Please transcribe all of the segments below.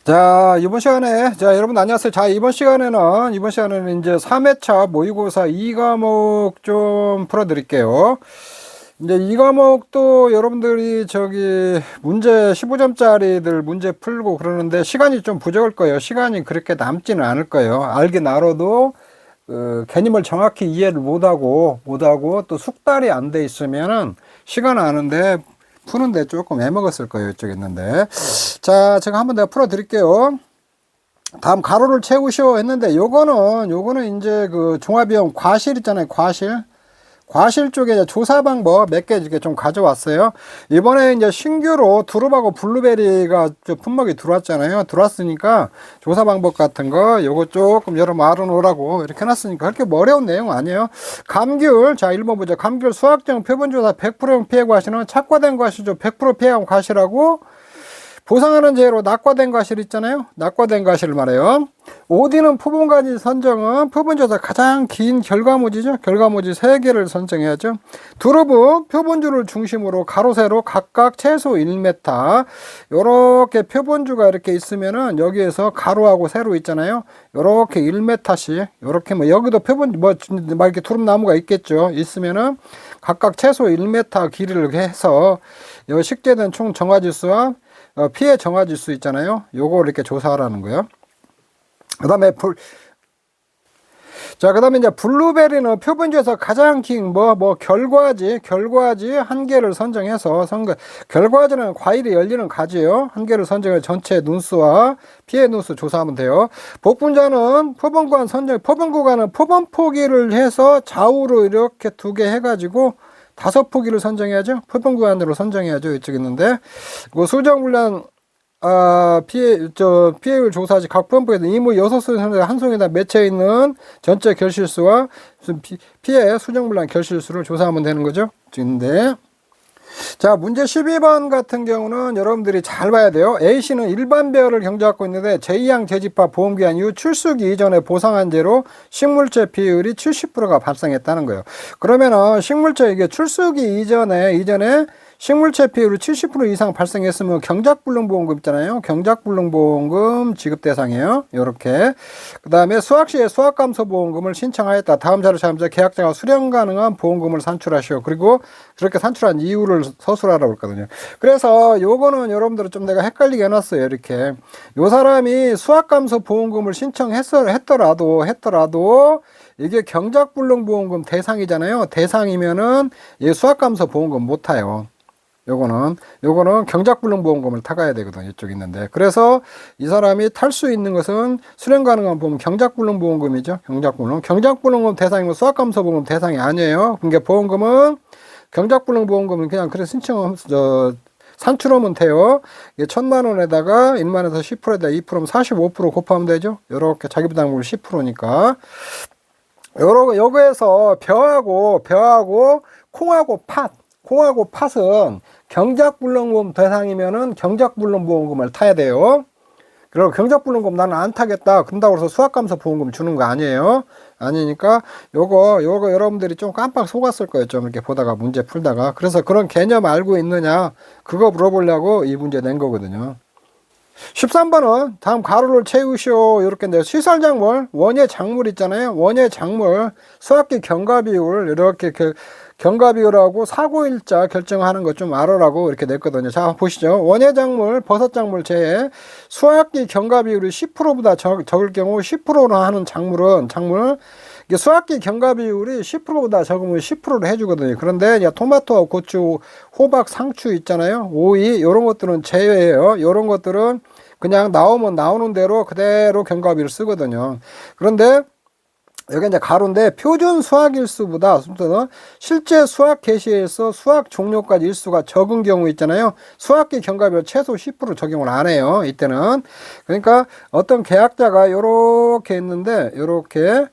자, 이번 시간에, 자, 여러분 안녕하세요. 자, 이번 시간에는 이제 3회차 모의고사 2과목 좀 풀어드릴게요. 이제 이 과목도 여러분들이 문제 15점짜리들 문제 풀고 그러는데 시간이 좀 부족할 거예요. 시간이 그렇게 남지는 않을 거예요. 알긴 알아도, 개념을 정확히 이해를 못하고 또 숙달이 안 돼 있으면은 시간 아는데 푸는데 조금 애먹었을 거예요. 이쪽에 있는데. 자, 제가 한번 내가 풀어 드릴게요. 다음 가로를 채우시오 했는데 요거는 이제 그 종합이용 과실 있잖아요. 과실 쪽에 이제 조사 방법 몇 개 이렇게 좀 가져왔어요. 이번에 이제 신규로 두릅하고 블루베리가 품목이 들어왔잖아요. 들어왔으니까 조사 방법 같은 거 요거 조금 여러분 알아놓으라고 이렇게 해놨으니까 그렇게 뭐 어려운 내용 아니에요. 감귤, 자 1번 보자. 감귤 수학적 표본조사 100%용 피해 과실은 착과된 과실죠. 100% 피해한 과실하고 보상하는 죄로 낙과된 과실 있잖아요. 낙과된 과실을 말해요. OD는 표본과지 선정은 표본조사 가장 긴 결과모지죠. 결과모지 3개를 선정해야죠. 두릅은 표본주를 중심으로 가로 세로 각각 최소 1m 요렇게 표본주가 이렇게 있으면은 여기에서 가로하고 세로 있잖아요. 요렇게 1m씩 요렇게 뭐 여기도 표본 뭐 이렇게 두릅나무가 있겠죠. 있으면은 각각 최소 1m 길이를 해서 요 식재된 총 정화지수와 피해 정화지수 있잖아요. 요거 이렇게 조사하라는 거예요. 그 다음에 이제 블루베리는 표본주에서 가장 긴 결과지 한 개를 선정해서 결과지는 과일이 열리는 가지예요. 한 개를 선정해 전체 눈수와 피해 눈수 조사하면 돼요. 복분자는 표본 구간은 표본 포기를 해서 좌우로 이렇게 2개 해가지고 5포기를 선정해야죠. 표본 구간으로 선정해야죠. 이쪽에 있는데, 그 수정분량, 피해율 조사지 각 분포에서 이무 6수 한 송에다 맺혀 있는 전체 결실수와 피해 수정분량 결실수를 조사하면 되는 거죠. 있는데. 자, 문제 12번 같은 경우는 여러분들이 잘 봐야 돼요. A씨는 일반배열을 경제하고 있는데 제2항 재집합 보험기한 이후 출수기 이전에 보상한 죄로 식물체 비율이 70%가 발생했다는 거예요. 그러면은 식물체 이게 출수기 이전에 식물체 비율이 70% 이상 발생했으면 경작불능보험금 있잖아요. 경작불능보험금 지급 대상이에요. 요렇게. 그 다음에 수학시에 수학감소보험금을 신청하였다. 다음 자료 참조 계약자가 수령 가능한 보험금을 산출하시오. 그리고 그렇게 산출한 이유를 서술하라고 했거든요. 그래서 요거는 여러분들은 좀 내가 헷갈리게 해놨어요. 이렇게. 요 사람이 수학감소보험금을 신청했더라도 이게 경작불능보험금 대상이잖아요. 대상이면은 이 수학감소보험금 못 타요. 요거는 경작불능보험금을 타가야 되거든요. 이쪽에 있는데. 그래서 이 사람이 탈 수 있는 것은 수령 가능한 보험 경작불능보험금이죠. 경작불능보험 대상이면 수학감소보험금 대상이 아니에요. 그러니까 보험금은 경작불능보험금은 그냥 그래 산출하면 돼요. 이게 1,000만 원에다가 1만 원에서 10%에다 2%면 45% 곱하면 되죠. 요렇게 자기부담금을 10%니까. 요거에서 벼하고 콩하고 팥은 경작불능보험 대상이면은 경작불능보험금을 타야 돼요. 그리고 경작불능보험 나는 안 타겠다. 그런다고 해서 수학감소보험금 주는 거 아니에요. 아니니까 요거 여러분들이 좀 깜빡 속았을 거예요. 좀 이렇게 보다가 문제 풀다가. 그래서 그런 개념 알고 있느냐 그거 물어보려고 이 문제 낸 거거든요. 13번은 다음 가로를 채우시오. 이렇게 인데 시설작물, 원예 작물 있잖아요. 원예 작물, 수학기 경과비율 이렇게 경과비율하고 사고일자 결정하는 것 좀 알아라고 이렇게 냈거든요. 자, 보시죠. 원예 작물, 버섯 작물 제외 수학기 경과비율이 10%보다 적을 경우 10%로 하는 작물 수학기 경과비율이 10%보다 적으면 10%를 해주거든요. 그런데 이제 토마토, 고추, 호박, 상추 있잖아요. 오이 이런 것들은 제외예요. 이런 것들은 그냥 나오는 대로 그대로 경과비를 쓰거든요. 그런데 여기 이제 가로인데 표준 수학 일수보다 실제 수학 개시에서 수학 종료까지 일수가 적은 경우 있잖아요. 수학기 경과비율 최소 10% 적용을 안 해요. 이때는. 그러니까 어떤 계약자가 요렇게 했는데 요렇게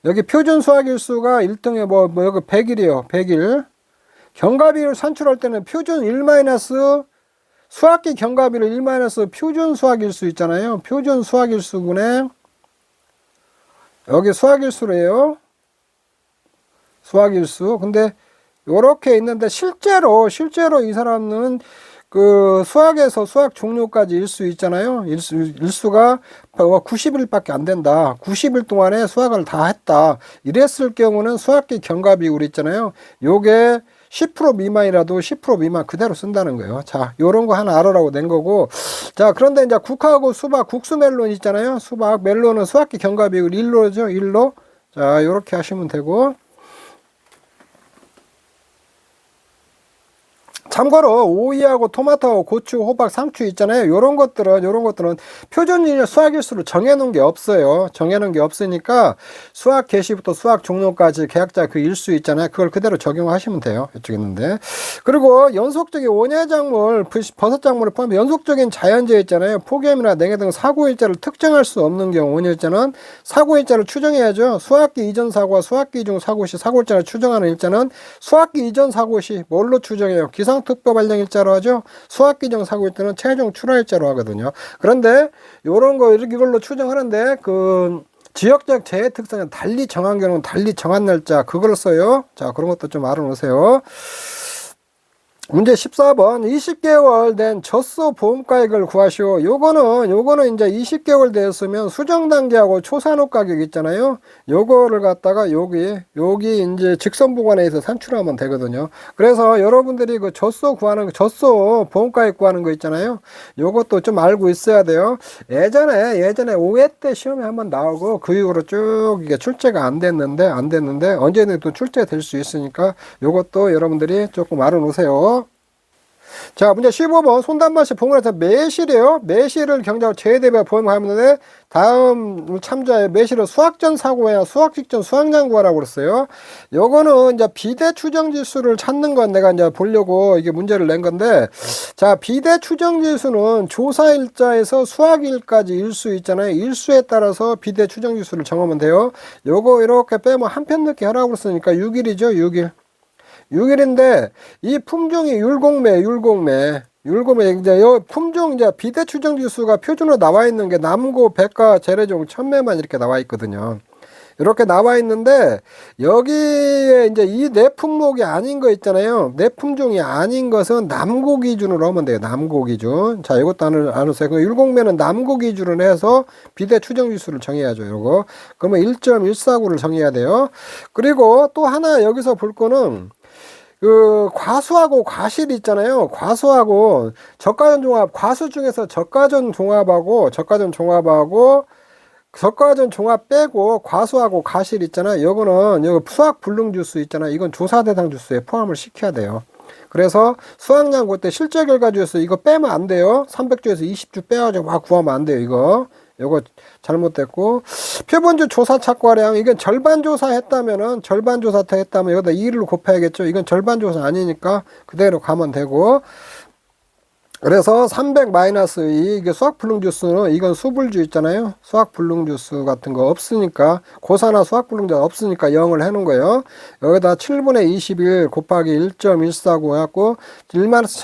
여기 표준 수학 일수가 1등에 여기 100일이에요. 100일. 경과비율 산출할 때는 표준 1- 수학기 경과비율 1- 표준 수학 일수 있잖아요. 표준 수학 일수분에 여기 수학일수래요. 수학일수. 근데 요렇게 있는데 실제로 이 사람은 그 수학에서 수학 종료까지 일수 있잖아요. 일수가 90일밖에 안 된다. 90일 동안에 수학을 다 했다. 이랬을 경우는 수학기 경과비율 있잖아요. 요게 10% 미만이라도 10% 미만 그대로 쓴다는 거예요. 자, 요런 거 하나 알아라고 낸 거고. 자, 그런데 이제 국하고 수박, 국수 멜론 있잖아요. 수박, 멜론은 수학기 경과비율 1로죠. 1로. 자, 요렇게 하시면 되고. 참고로 오이하고 토마토하고 고추, 호박, 상추 있잖아요. 요런 것들은 표준일 수학일수를 정해놓은 게 없어요. 정해놓은 게 없으니까 수학 개시부터 수학 종료까지 계약자 그 일수 있잖아요. 그걸 그대로 적용하시면 돼요. 이쪽에 있는데. 그리고 연속적인 원예작물, 버섯작물을 포함해 연속적인 자연재해 있잖아요. 폭염이나 냉해 등 사고일자를 특정할 수 없는 경우 원예일자는 사고일자를 추정해야죠. 수학기 이전 사고와 수학기 중 사고 시 사고일자를 추정하는 일자는 수학기 이전 사고 시 뭘로 추정해요? 기상특보 발령 일자로 하죠. 수학기정 사고일 때는 최종 출하 일자로 하거든요. 그런데 요런 거 이걸로 추정하는데 그 지역적 재해 특성은 달리 정한 경우는 달리 정한 날짜 그걸 써요. 자, 그런 것도 좀 알아놓으세요. 문제 14번 20개월 된 젖소 보험가액을 구하시오. 요거는 이제 20개월 되었으면 수정 단계하고 초산업 가격 있잖아요. 요거를 갖다가 여기 이제 직선 보관에서 산출하면 되거든요. 그래서 여러분들이 그 젖소 보험가액 구하는 거 있잖아요. 요것도 좀 알고 있어야 돼요. 예전에 5회 때 시험에 한번 나오고 그 이후로 쭉 이게 출제가 안 됐는데 언제든 또 출제될 수 있으니까 요것도 여러분들이 조금 알아놓으세요. 자, 문제 15번 손단맛이 봉헌에서 매실이에요. 매실을 경자로 재해대비하 보험하는데 다음 참조하여 매실은 수학전 사고야 수학 직전 수학량 구하라고 그랬어요. 요거는 이제 비대 추정 지수를 찾는 건 내가 이제 보려고 이게 문제를 낸 건데, 자, 비대 추정 지수는 조사 일자에서 수학일까지 일수 있잖아요. 일수에 따라서 비대 추정 지수를 정하면 돼요. 요거 이렇게 빼면 한 편 넣기 하라고 그랬으니까 6일이죠. 6일인데 이 품종이 율곡매 이제 요 품종 이제 비대 추정 지수가 표준으로 나와 있는 게 남고, 백과, 재래종, 천매만 이렇게 나와 있거든요. 이렇게 나와 있는데 여기에 이제 이 네 품목이 아닌 거 있잖아요. 네 품종이 아닌 것은 남고 기준으로 하면 돼요. 남고 기준. 자, 이것도 알아보세요. 그 율곡매는 남고 기준으로 해서 비대 추정 지수를 정해야죠. 요거. 그러면 1.149를 정해야 돼요. 그리고 또 하나 여기서 볼 거는 그 과수하고 과실 있잖아요. 과수하고 저가전 종합, 과수 중에서 저가전 종합 빼고 과수하고 과실 있잖아요. 요거는 여기 수학 불능 주수 있잖아요. 이건 조사 대상 주수에 포함을 시켜야 돼요. 그래서 수학량 구할 때 실제 결과 주에서 이거 빼면 안 돼요. 300주에서 20주 빼가지고 막 구하면 안 돼요. 요거 잘못됐고, 표본주 조사 착과량, 이건 절반 조사했다면 여기다 2를 곱해야겠죠. 이건 절반 조사 아니니까 그대로 가면 되고, 그래서 300-2 이게 수학 불능 주수는 이건 수불주 있잖아요. 수학 불능 주수 같은 거 없으니까, 고사나 수학 불능자 없으니까 0을 해놓은 거예요. 여기다 7분의 21 곱하기 1.149 해갖고 1만에서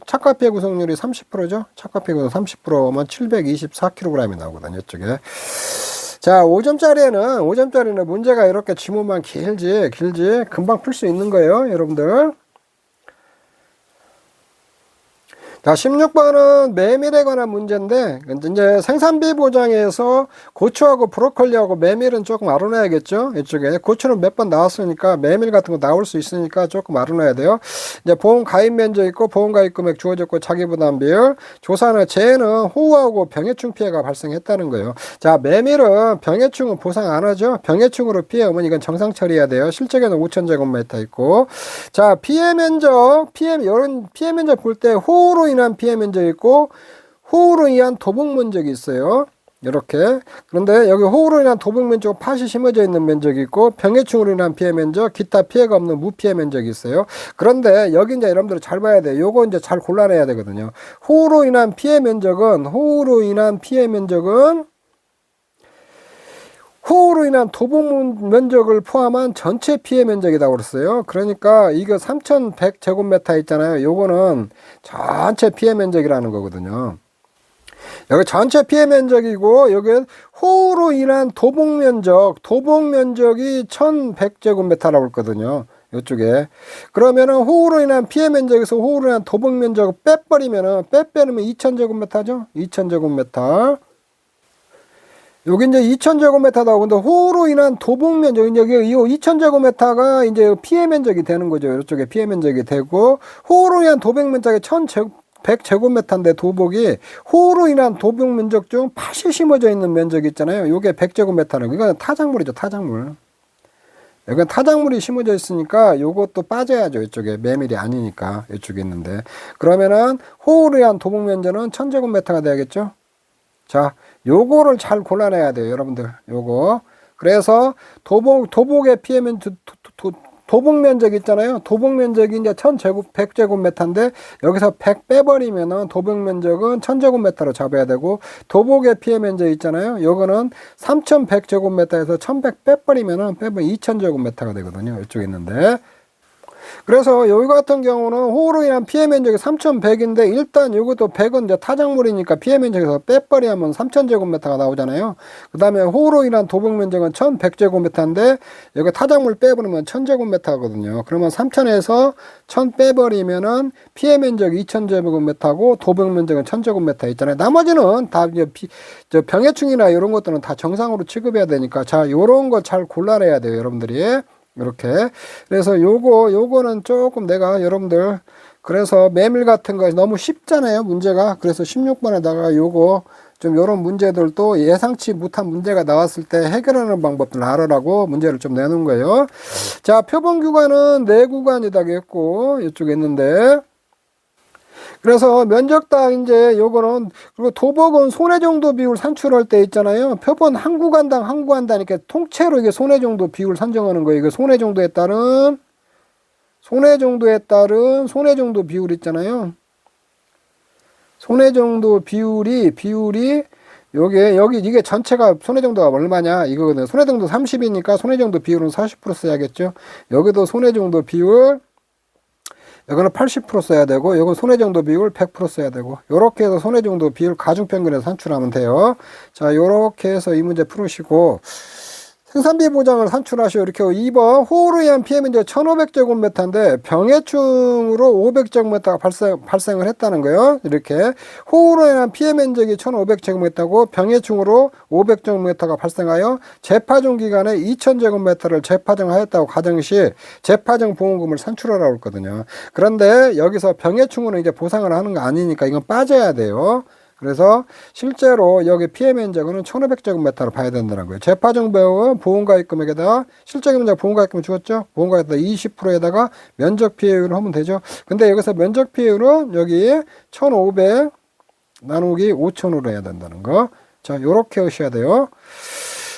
착과피해 구성률이 30%죠. 착과피해 구성 30%면 724kg이 나오거든요. 이쪽에. 자, 5점짜리는 문제가 이렇게 지문만 길지 금방 풀 수 있는 거예요, 여러분들. 자, 16번은 메밀에 관한 문제인데, 이제 생산비 보장에서 고추하고 브로콜리하고 메밀은 조금 알아놔야겠죠? 이쪽에. 고추는 몇 번 나왔으니까, 메밀 같은 거 나올 수 있으니까 조금 알아놔야 돼요. 이제 보험 가입 면적 있고, 보험 가입 금액 주어졌고, 자기 부담 비율. 조사는 재해는 호우하고 병해충 피해가 발생했다는 거예요. 자, 메밀은 병해충은 보상 안 하죠? 병해충으로 피해 오면 이건 정상 처리해야 돼요. 실적에는 5,000제곱미터 있고. 자, 피해 면적 볼 때 호우로 인한 피해 면적이 있고 호우로 인한 도복 면적이 있어요. 이렇게. 그런데 여기 호우로 인한 도복 면적, 팥이 심어져 있는 면적이 있고, 병해충으로 인한 피해 면적, 기타 피해가 없는 무피해 면적이 있어요. 그런데 여기 이제 여러분들 잘 봐야 돼요. 요거 이제 잘 골라내야 되거든요. 호우로 인한 피해 면적은 호우로 인한 도복 면적을 포함한 전체 피해 면적이라고 그랬어요. 그러니까 이거 3,100제곱미터 있잖아요. 요거는 전체 피해 면적이라는 거거든요. 여기 전체 피해 면적이고, 여기 호우로 인한 도복 면적이 1,100제곱미터라고 했거든요. 이쪽에. 그러면은 호우로 인한 피해 면적에서 호우로 인한 도복 면적을 빼버리면은 빼면 2000제곱미터죠. 2000제곱미터. 여기 이제 2000제곱미터다. 근데 호우로 인한 도복 면적, 이제 이 2000제곱미터가 이제 피해 면적이 되는 거죠. 이쪽에 피해 면적이 되고, 호우로 인한 도백 면적이 1100제곱미터인데 도복이 호우로 인한 도복 면적 중 팥이 심어져 있는 면적이 있잖아요. 요게 100제곱미터는 이건 타작물이죠. 타작물. 여기 타작물이 심어져 있으니까 요것도 빠져야죠. 이쪽에 메밀이 아니니까 이쪽에 있는데, 그러면은 호우로 인한 도복 면적은 1000제곱미터가 돼야겠죠. 자, 요거를 잘 골라내야 돼요, 여러분들. 요거. 그래서 도복의 피해 면적, 도복 면적 있잖아요. 도복 면적이 이제 100제곱미터인데 여기서 100 빼버리면은 도복 면적은 1000제곱미터로 잡아야 되고, 도복의 피해 면적 있잖아요. 요거는 3100제곱미터에서 1100 빼버리면 2000제곱미터가 되거든요. 이쪽에 있는데. 그래서 여기 같은 경우는 호우로 인한 피해 면적이 3100인데, 일단 이것도 100은 이제 타작물이니까 피해 면적에서 빼버리면 3000제곱미터가 나오잖아요. 그 다음에 호우로 인한 도복 면적은 1100제곱미터인데 여기 타작물 빼버리면 1000제곱미터거든요. 그러면 3000에서 1000 빼버리면은 피해 면적이 2000제곱미터고 도복 면적은 1000제곱미터 있잖아요. 나머지는 다 병해충이나 이런 것들은 다 정상으로 취급해야 되니까, 자, 요런 거 잘 골라내야 돼요, 여러분들이. 이렇게. 그래서 요거는 조금 내가 여러분들, 그래서 메밀 같은 거 너무 쉽잖아요, 문제가. 그래서 16번에다가 요거 좀 요런 문제들도 예상치 못한 문제가 나왔을 때 해결하는 방법을 알아라고 문제를 좀 내놓은 거예요. 자, 표본 구간은 4구간이 되겠고, 이쪽에 있는데, 그래서 면적당 이제 요거는, 그리고 도복은 손해 정도 비율 산출할 때 있잖아요. 표본 한 구간당 이렇게 통째로 이게 손해 정도 비율 산정하는 거예요. 이거 손해 정도에 따른 손해 정도 비율 있잖아요. 손해 정도 비율이 여기 이게 전체가 손해 정도가 얼마냐 이거거든요. 손해 정도 30이니까 손해 정도 비율은 40% 써야겠죠. 여기도 손해 정도 비율, 이거는 80% 써야 되고, 이건 손해 정도 비율 100% 써야 되고, 요렇게 해서 손해 정도 비율 가중평균에서 산출하면 돼요. 자, 요렇게 해서 이 문제 풀으시고, 생산비 보장을 산출하시오. 이렇게 2번 호우로 인한 피해 면적 1500제곱미터인데 병해충으로 500제곱미터가 발생을 했다는 거예요. 이렇게 호우로 인한 피해 면적이 1500제곱미터고 병해충으로 500제곱미터가 발생하여 재파종 기간에 2000제곱미터를 재파종하였다고 가정시 재파종 보험금을 산출하라고 했거든요. 그런데 여기서 병해충으로 이제 보상을 하는 거 아니니까 이건 빠져야 돼요. 그래서 실제로 여기 피해 면적은 1500제곱미터로 봐야 된다는 거예요. 재파종 보험가입금액에다가 실제 면적 보험가입금 주었죠. 보험가입금 20%에다가 면적 피해율을 하면 되죠. 근데 여기서 면적 피해율은 여기 1500 나누기 5000으로 해야 된다는 거. 자, 요렇게 하셔야 돼요.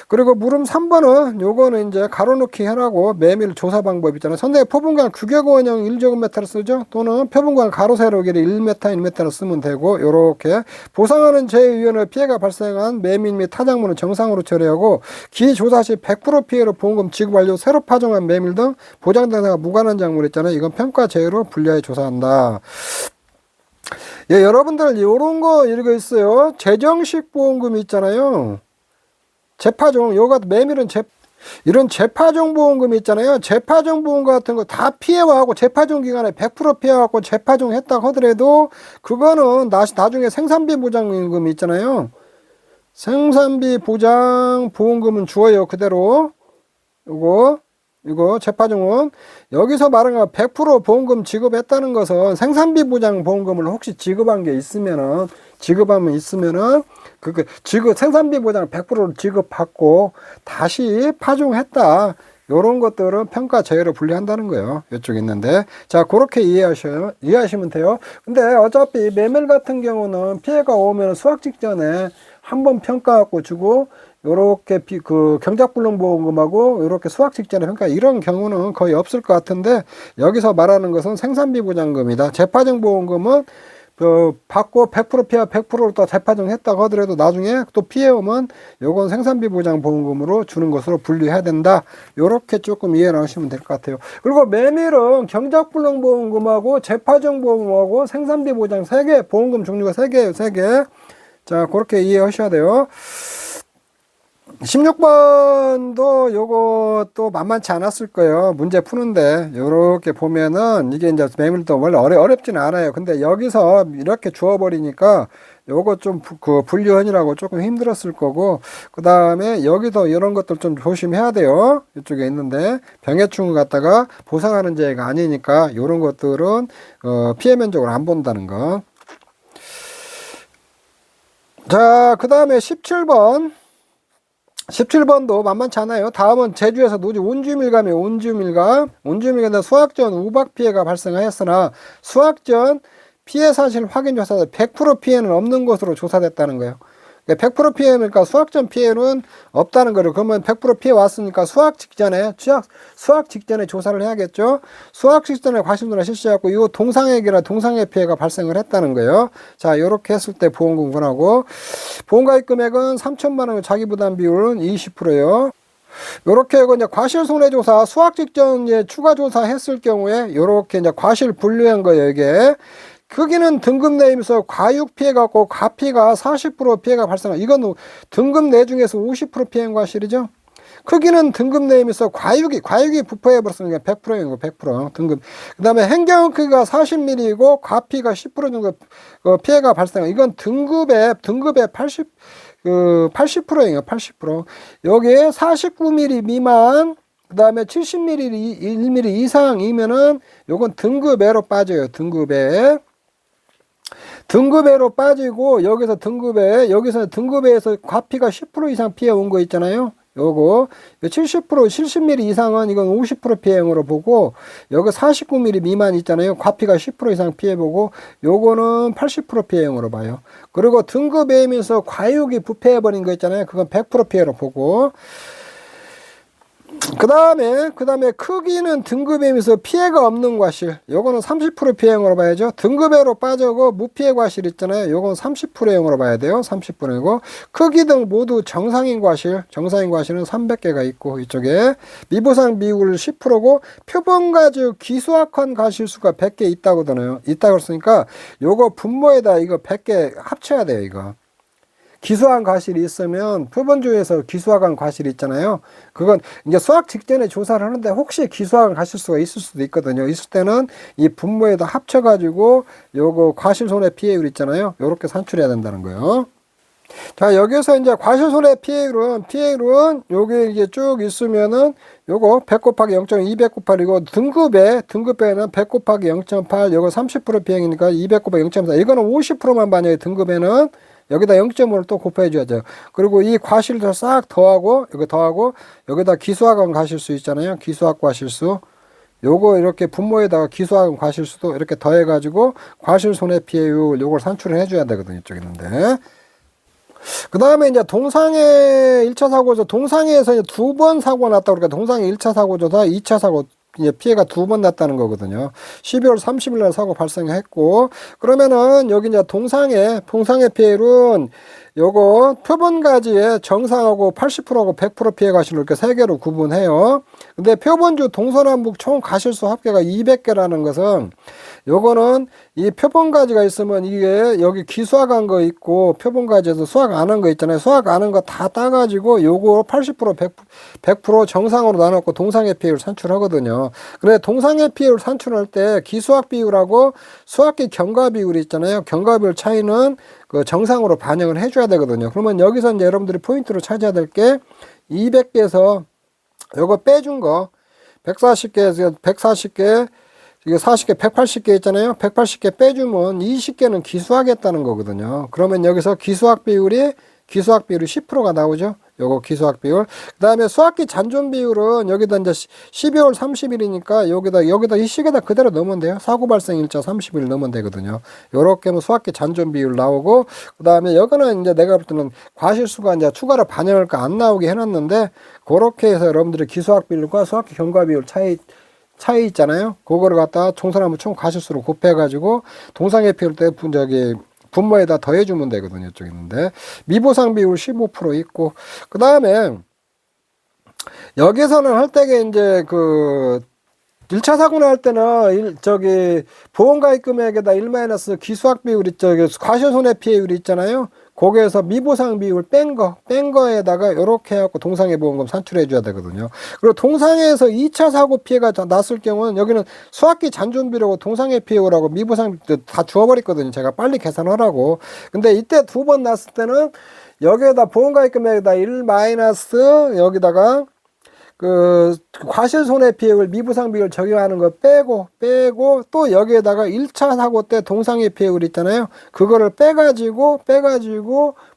그리고 물음 3번은 요거는 이제 가로놓기 해라고 메밀 조사 방법 있잖아요. 선생님 표본관 규격원형 1제곱미터를 쓰죠. 또는 표본관 가로 세로 길이 1m, 1m를 쓰면 되고, 요렇게 보상하는 제외위원회 피해가 발생한 메밀 및 타작물은 정상으로 처리하고, 기조사 시 100% 피해로 보험금 지급 완료, 새로 파종한 메밀 등 보장 대상과 무관한 작물 있잖아요. 이건 평가 제외로 분리하여 조사한다. 예, 여러분들 요런 거 이렇게 있어요. 재정식 보험금이 있잖아요. 재파종, 요가 메밀은 이런 재파종 보험금이 있잖아요. 재파종 보험 같은 거 다 피해와갖고 재파종 기간에 100% 피해와갖고 재파종 했다고 하더라도 그거는 나중에 생산비 보장금이 있잖아요. 생산비 보장 보험금은 주어요. 그대로. 이거 재파종은 여기서 말하는 100% 보험금 지급했다는 것은 생산비 보장 보험금을 혹시 지급한 게 있으면은 생산비 보장 100%를 지급받고 다시 파종했다. 요런 것들은 평가 제외로 분리한다는 거예요. 이쪽에 있는데. 자, 그렇게 이해하시면 돼요. 근데 어차피 메밀 같은 경우는 피해가 오면 수확 직전에 한번 평가하고 주고, 요렇게 경작불능보험금하고 요렇게 수확 직전에 평가, 이런 경우는 거의 없을 것 같은데, 여기서 말하는 것은 생산비 보장금이다. 재파종 보험금은 받고 100% 피해 100%로 또 재파종 했다고 하더라도 나중에 또 피해 오면 요건 생산비 보장 보험금으로 주는 것으로 분리해야 된다. 요렇게 조금 이해를 하시면 될 것 같아요. 그리고 메밀은 경작불능 보험금하고 재파종 보험하고 생산비 보장 3개, 보험금 종류가 3개예요. 3개. 자, 그렇게 이해하셔야 돼요. 16번도 요거 또 만만치 않았을 거예요. 문제 푸는데 요렇게 보면은 이게 이제 매물도 원래 어렵지는 않아요. 근데 여기서 이렇게 주어버리니까 요거 좀 그 분류하느라고 조금 힘들었을 거고, 그 다음에 여기도 이런 것들 좀 조심해야 돼요. 이쪽에 있는데 병해충을 갖다가 보상하는 제가 아니니까 요런 것들은 피해 면적으로 안 본다는 거. 자, 그 다음에 17번도 만만치 않아요. 다음은 제주에서 노지 온주밀감이에요. 온주밀감 수확전 우박 피해가 발생하였으나 수확전 피해 사실 확인 조사다 100% 피해는 없는 것으로 조사됐다는 거예요. 100% 피해니까 수확전 피해는 없다는 거예요. 그러면 100% 피해 왔으니까 수확 직전에 조사를 해야겠죠. 수확 직전에 과실도나 실시하고 이 동상액이나 동상액 피해가 발생을 했다는 거예요. 자, 이렇게 했을 때 보험금 분하고 보험가입 금액은 3천만 원, 자기 부담 비율은 20%예요. 요렇게 이제 과실 손해조사 수확 직전 이제 추가 조사했을 경우에 요렇게 이제 과실 분류한 거예요. 이게 크기는 등급 내에서 과육 피해 갖고 가피가 40% 피해가 발생한, 이건 등급 내 중에서 50% 피해인 과실이죠. 크기는 등급 내에서 과육이 부패해 버렸으니까 100%인 거, 100% 등급. 그다음에 행경 크기가 40mm이고 과피가 10% 정도 피해가 발생한, 이건 등급의 80%예요, 80%. 여기에 49mm 미만, 그 다음에 70mm, 1mm 이상이면은 요건 등급애로 빠져요. 등급애로 빠지고, 여기서 등급애에서 과피가 10% 이상 피해 온 거 있잖아요. 요거 70% 70mm 이상은 이건 50% 피해형으로 보고, 여기 49mm 미만 있잖아요. 과피가 10% 이상 피해 보고, 요거는 80% 피해형으로 봐요. 그리고 등급애면서 과육이 부패해 버린 거 있잖아요. 그건 100% 피해로 보고, 그 다음에 크기는 등급에서 피해가 없는 과실, 요거는 30% 피해형으로 봐야죠. 등급애로 빠져고 무피해 과실 있잖아요. 요건 30%형으로 봐야 돼요. 30%이고, 크기 등 모두 정상인 과실은 300개가 있고, 이쪽에 미보상 비율 10%고 표본가주 기수확한 과실수가 100개 있다고 했으니까 요거 분모에다 이거 100개 합쳐야 돼요. 이거 기수한 과실이 있으면 표본주에서 기수한 과실이 있잖아요. 그건 이제 수확 직전에 조사를 하는데 혹시 기수한 과실수가 있을 수도 있거든요. 있을 때는 이 분모에다 합쳐가지고 요거 과실손해 피해율 있잖아요. 요렇게 산출해야 된다는 거예요. 자, 여기서 이제 과실손해 피해율은 요게 이게 쭉 있으면은 요거 100 곱하기 0.2 200 곱하기고, 등급에는 100 곱하기 0.8, 요거 30% 피해이니까 200 곱하기 0.4, 이거는 50%만 반영해요. 등급에는 여기다 0.5를 또 곱해줘야죠. 그리고 이 과실도 싹 더하고, 여기다 기수학원 과실수 있잖아요. 기수학 과실수. 요거 이렇게 분모에다가 기수학원 과실수도 이렇게 더해가지고 과실손해피해율 요걸 산출을 해줘야 되거든요. 이쪽에 있는데. 그 다음에 이제 동상해 1차 사고조, 동상해에서 두 번 사고가 났다 그러니까 동상해 1차 사고조사, 2차 사고, 피해가 두 번 났다는 거거든요. 12월 30일 날 사고 발생했고, 그러면은 여기 이제 동상해 피해율은 요거 표본가지에 정상하고 80%하고 100% 피해 과실을 이렇게 세 개로 구분해요. 근데 표본주 동서남북 총 과실수 합계가 200개라는 것은, 요거는 이 표본가지가 있으면 이게 여기 기수학한 거 있고 표본가지에서 수학 안 한 거 있잖아요. 수학 안 한 거 다 따가지고 요거 80% 100% 정상으로 나눴고 동상해 피해율 산출하거든요. 그래 동상해 피해율 산출할 때 기수학 비율하고 수학기 경과 비율이 있잖아요. 경과 비율 차이는 그 정상으로 반영을 해줘야 되거든요. 그러면 여기서 이제 여러분들이 포인트로 찾아야 될 게 200개에서 요거 빼준 거 140개 이게 40개, 180개 있잖아요. 180개 빼주면 20개는 기수하겠다는 거거든요. 그러면 여기서 기수학 비율이 10%가 나오죠. 요거 기수학 비율. 그 다음에 수학기 잔존 비율은 여기다 이제 12월 30일이니까 여기다 이 시계다 그대로 넣으면 돼요. 사고 발생 일자 30일 넣으면 되거든요. 요렇게 하면 수학기 잔존 비율 나오고, 그 다음에 여기는 이제 내가 볼 때는 과실수가 이제 추가로 반영할까 안 나오게 해놨는데, 그렇게 해서 여러분들이 기수학 비율과 수학기 경과 비율 차이 있잖아요. 그거를 갖다 총선하면 총 과실수로 곱해가지고 동상해 피울 때 분모에다 더해주면 되거든요. 이쪽에 있는데 미보상 비율 15% 있고, 그 다음에 여기서는 할 때게 이제 그 1차 사고 날 때는 보험가입 금액에다 1- 기수학 비율이 과실손해 피해율이 있잖아요. 거기에서 미보상 비율 뺀 거에다가 이렇게 해갖고 동상해보험금 산출해 줘야 되거든요. 그리고 동상해에서 2차 사고 피해가 났을 경우는 여기는 수학기 잔존비라고 동상해 피해라고 미보상 다 주어버렸거든요. 제가 빨리 계산하라고. 근데 이때 두 번 났을 때는 여기에다 보험가입금액에다 1 마이너스 여기다가 그 과실손해피해율 미부상 비율 적용하는 거 빼고 또 여기에다가 1차 사고 때 동상해 피해율 있잖아요. 그거를 빼가지고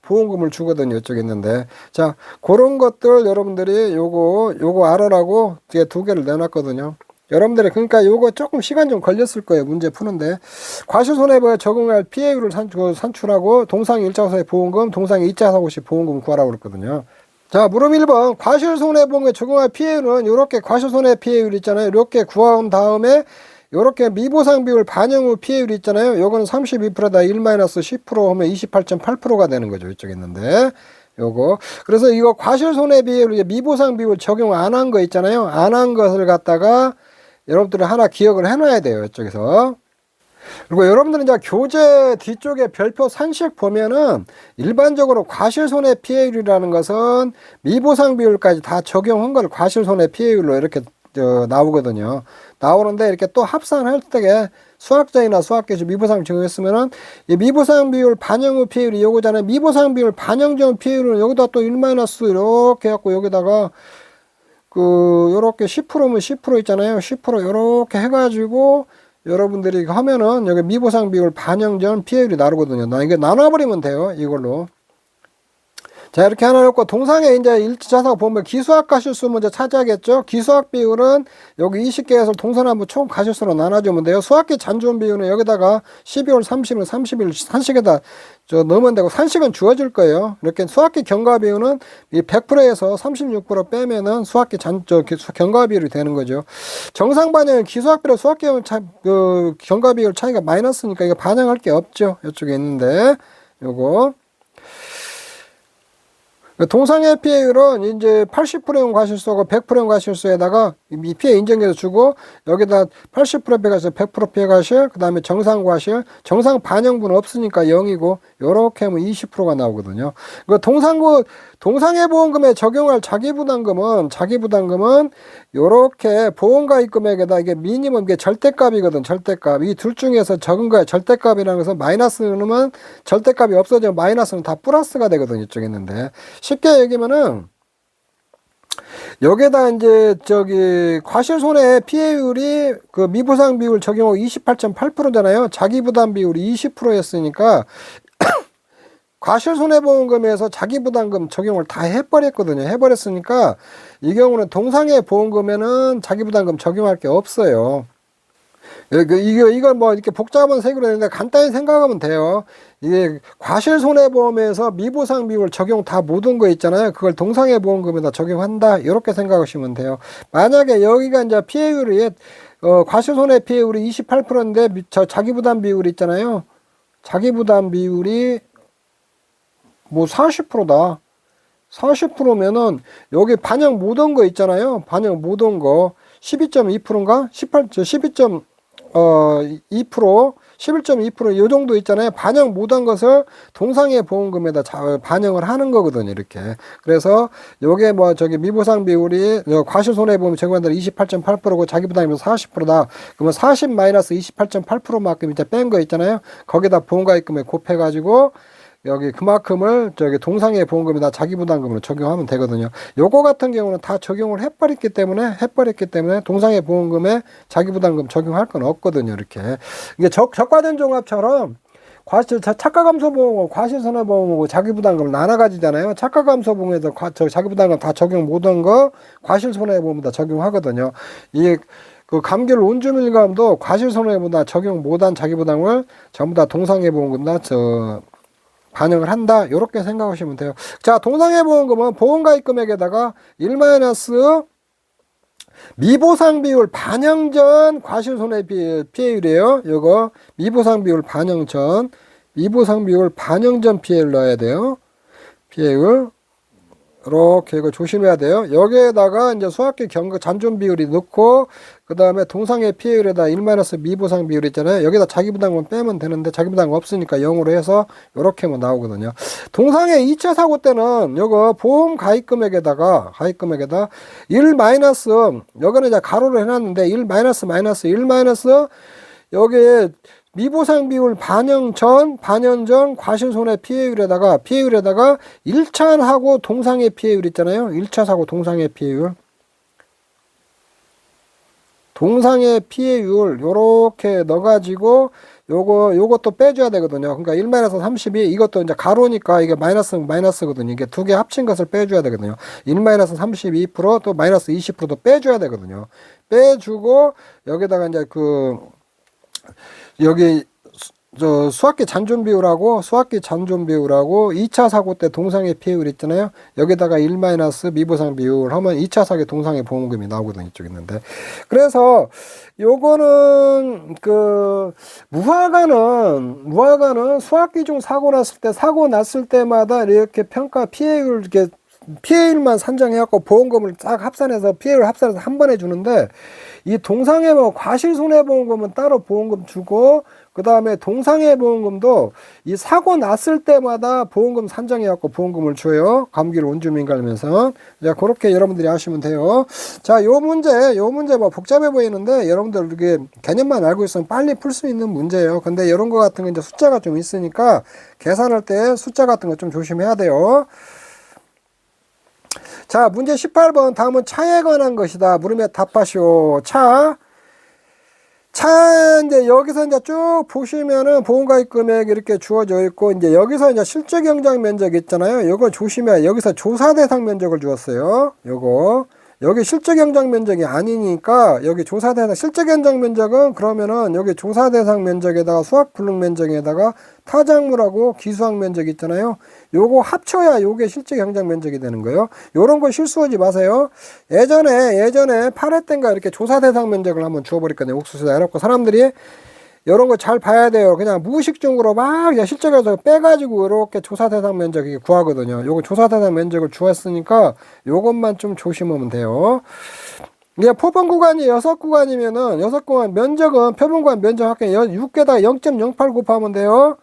보험금을 주거든요. 이쪽에 있는데. 자, 그런 것들 여러분들이 요거 알아라고 뒤에 두 개를 내놨거든요. 여러분들이 그러니까 요거 조금 시간 좀 걸렸을 거예요. 문제 푸는데. 과실손해보험에 적용할 피해율을 산출하고 동상 1차 사고 보험금, 동상 2차 사고 시 보험금 구하라고 그랬거든요. 자, 물음 1번. 과실손해보험에 적용할 피해율은 이렇게 과실손해피해율 있잖아요. 이렇게 구한 다음에 이렇게 미보상 비율 반영 후 피해율 있잖아요. 요거는 32%다 1-10% 하면 28.8%가 되는 거죠. 이쪽에 있는데. 요거. 그래서 이거 과실손해비율 미보상 비율 적용 안 한 거 있잖아요. 안 한 것을 갖다가 여러분들이 하나 기억을 해놔야 돼요. 이쪽에서. 그리고 여러분들은 이제 교재 뒤쪽에 별표 산식 보면은 일반적으로 과실손해피해율이라는 것은 미보상 비율까지 다 적용한 걸 과실손해피해율로 이렇게 나오거든요. 나오는데 이렇게 또 합산할 때 수학자이나 수학교시 미보상 적용했으면은 이 미보상 비율 반영 후 피해율이 요거잖아요. 미보상 비율 반영 전 피해율은 여기다 또 1- 이렇게 해갖고 여기다가 요렇게 10%면 10% 있잖아요. 10% 요렇게 해가지고 여러분들이 하면은 여기 미보상 비율 반영 전 피해율이 나오거든요. 이게 나눠버리면 돼요. 이걸로. 자, 이렇게 하나 놓고 동상에 이제 일치자사고 보면 기수학 가실수 문제 찾아야겠죠. 기수학 비율은 여기 20개에서 동서남북 총 가실수로 나눠주면 돼요. 수학기 잔존 비율은 여기다가 12월 30일, 30일 산식에다 넣으면 되고 산식은 주어질 거예요. 이렇게 수학기 경과 비율은 이 100%에서 36% 빼면은 수학기 경과 비율이 되는 거죠. 정상 반영은 기수학 비율 수학기 경과 비율 차이가 마이너스니까 이거 반영할 게 없죠. 이쪽에 있는데 요거. 동상해 피해율은 이제 80%용 과실수하고 100%용 과실수에다가 이 피해 인정해서 주고 여기다 80% 피해과실, 100% 피해과실, 그 다음에 정상 과실, 정상 반영분 없으니까 0이고 요렇게 하면 20%가 나오거든요. 그 동상해 보험금에 적용할 자기부담금은 요렇게 보험가입금액에다 이게 미니멈 이게 절대값이거든. 절대값. 이 둘 중에서 적은 거야. 절대값이라는 것은 마이너스는 절대값이 없어지면 마이너스는 다 플러스가 되거든요. 이쪽에 있는데. 쉽게 얘기하면은 여기에다 이제 과실손해 피해율이 그 미보상 비율 적용하고 28.8%잖아요. 자기부담 비율이 20%였으니까 과실손해보험금에서 자기부담금 적용을 다 해버렸거든요. 해버렸으니까 이 경우는 동상해 보험금에는 자기부담금 적용할 게 없어요. 이건 뭐 이렇게 복잡한 색으로 되는데 간단히 생각하면 돼요. 이게 과실손해보험에서 미보상 비율 적용 다 모든 거 있잖아요. 그걸 동상해보험금에다 적용한다. 이렇게 생각하시면 돼요. 만약에 여기가 이제 피해율이 과실손해 피해율이 28%인데 자기부담 비율이 있잖아요. 자기부담 비율이 뭐 40%다. 40%면은 여기 반영 못 온 거 있잖아요. 반영 못 온 거 12.2%인가? 12.2%, 11.2% 요 정도 있잖아요. 반영 못한 것을 동상해 보험금에다 반영을 하는 거거든요. 이렇게. 그래서 요게 뭐 미보상 비율이 과실손해보험 적용한다 28.8%고 자기부담이면 40%다. 그러면 40-28.8%만큼 이제 뺀 거 있잖아요. 거기다 보험가입금에 곱해가지고 여기 그만큼을 동상해 보험금에다 자기부담금으로 적용하면 되거든요. 요거 같은 경우는 다 적용을 해버렸기 때문에 동상해 보험금에 자기부담금 적용할 건 없거든요. 이렇게. 이게 적과전 종합처럼 착가감소보험하고 과실손해보험하고 자기부담금을 나눠가지잖아요. 착가감소보험에서 자기부담금 다 적용 못한 거 과실손해보험에다 적용하거든요. 그 감귤 온주밀감도 과실손해보다 적용 못한 자기부담을 전부 다 동상해보험금에다 반영을 한다. 이렇게 생각하시면 돼요. 자, 동상해보험금은 보험가입금액에다가 1- 미보상 비율 반영 전 과실손해 피해율이에요. 이거 미보상 비율 반영 전 피해율 넣어야 돼요. 피해율 이렇게 이거 조심해야 돼요. 여기에다가 이제 수학기 잔존 비율이 넣고 그 다음에 동상의 피해율에다 1 미보상 비율 있잖아요. 여기다 자기부담금 빼면 되는데 자기부담금 없으니까 0으로 해서 요렇게 하면 나오거든요. 동상의 2차 사고 때는 요거 보험 가입금액에다가 1 마이너스, 여기는 이제 가로로 해놨는데 1 마이너스 여기 미보상 비율 반영 전 과실손해 피해율에다가 1차 하고 동상의 피해율 있잖아요. 1차 사고 동상의 피해율. 동상의 피해율 요렇게 넣어가지고 요것도 빼줘야 되거든요. 그러니까 1-32 이것도 이제 가로니까 이게 마이너스거든요. 이게 두 개 합친 것을 빼줘야 되거든요. 1-32% 또 마이너스 20%도 빼줘야 되거든요. 빼주고 여기다가 이제 여기 수학기 잔존 비율하고 2차 사고 때 동상의 피해율 있잖아요. 여기다가 1 미보상 비율 하면 2차 사고 동상의 보험금이 나오거든요. 이쪽에 있는데. 그래서 요거는 무화과는 수학기 중 사고 났을 때마다 이렇게 평가 피해율만 산정해갖고 보험금을 딱 합산해서 피해율 합산해서 한 번에 주는데, 이 동상의 과실손해보험금은 따로 보험금 주고, 그 다음에 동상의 보험금도 이 사고 났을 때마다 보험금 산정해갖고 보험금을 줘요. 감기를 원주민 갈면서. 자, 그렇게 여러분들이 하시면 돼요. 자, 요 문제 뭐 복잡해 보이는데 여러분들 이게 개념만 알고 있으면 빨리 풀 수 있는 문제예요. 근데 이런 거 같은 거 이제 숫자가 좀 있으니까 계산할 때 숫자 같은 거 좀 조심해야 돼요. 자, 문제 18번. 다음은 차에 관한 것이다. 물으면 답하시오. 이제 여기서 이제 쭉 보시면은 보험가입 금액 이렇게 주어져 있고, 이제 여기서 이제 실제 경작 면적 있잖아요. 요거 조심해야, 여기서 조사 대상 면적을 주었어요. 여기 실제 경작 면적이 아니니까 여기 조사 대상, 실제 경작 면적은 그러면은 여기 조사 대상 면적에다가 수학 불능 면적에다가 타작물하고 기수학 면적 있잖아요. 요거 합쳐야 요게 실제 경작 면적이 되는 거예요. 요런 거 실수하지 마세요. 예전에 8회 때인가 이렇게 조사 대상 면적을 한번 주어버렸거든요. 옥수수에다 해놓고 사람들이 이런 거 잘 봐야 돼요. 그냥 무의식적으로 막 실적에서 빼가지고 이렇게 조사 대상 면적이 구하거든요. 요거 조사 대상 면적을 주었으니까 요것만 좀 조심하면 돼요. 이게 표본 구간이 6구간이면은 6구간 면적은 표본 구간 면적 합계 6개에다가 0.08 곱하면 돼요.